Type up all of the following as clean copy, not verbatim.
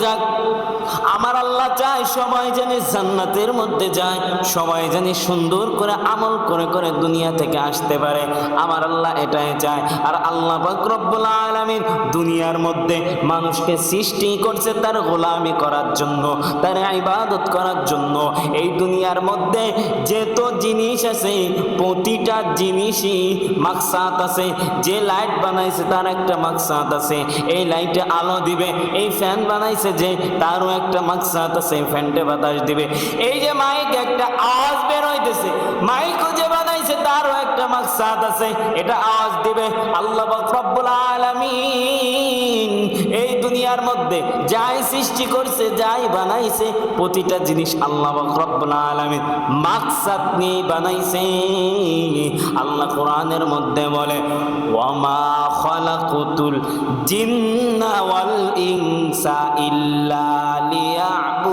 যাক। আমার আল্লাহ চায় সবাই যেন জান্নাতের মধ্যে যায়, সবাই যেন সুন্দর করে আমল করে করে দুনিয়া থেকে আসতে পারে। আমার আল্লাহ এটাই চায়। আর আল্লাহ পাক রব্বুল আলামিন দুনিয়ার মধ্যে মানুষকে সৃষ্টি করছে তার গোলামি করার জন্য, তার ইবাদত করার জন্য। এই দুনিয়ার মধ্যে যত জিনিস আছে প্রতিটা জিনিসই মাকসাদ আছে। যে লাইট বানাইছে তার একটা মাকসাদ আছে, এই লাইটে আলো দিবে। এই ফ্যান বানাইছে যে তারও একটা মাকসাদ আছে, ফ্যানটে বাতাস দিবে। এই যে মাইক একটা আওয়াজ বের হইতেছে, মাইকও যে বানাইছে তারও একটা মাকসাদ আছে, এটা আওয়াজ দিবে। আল্লাহ পাক রব্বুল আলামিন এই দুনিয়ার মধ্যে যাই সৃষ্টি করছে, যাই বানাইছে, প্রতিটা জিনিস আল্লাহ পাক রব্বুল আলামিন মাকসাদ নিয়ে বানাইছে। আল্লাহ কোরআনের মধ্যে বলে, ওয়ামা খালাকুতুল জিন্না ওয়াল ইনসা ইল্লা লিয়াবুদুন।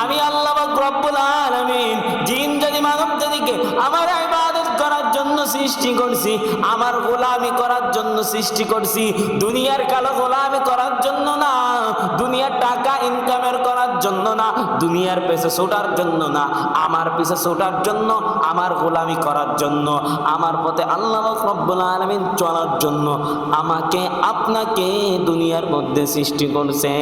আমি আল্লাহ পাক রব্বুল আলামিন জিন জাতি মানব জাতিকে আমার ইবাদত করার জন্য সৃষ্টি করছি, আমার গোলামি করার জন্য সৃষ্টি করছি। দুনিয়ার কালো গোলামি করার জন্য না, দুনিয়ার টাকা ইনকামের করার জন্য না, দুনিয়ার পেছে ছোটার জন্য না, আমার পিছে ছোটার জন্য, আমার গোলামি করার জন্য, আমার পথে আল্লাহ রব্বুল আলামিন চলার জন্য আমাকে আপনাকে দুনিয়ার মধ্যে সৃষ্টি করছে।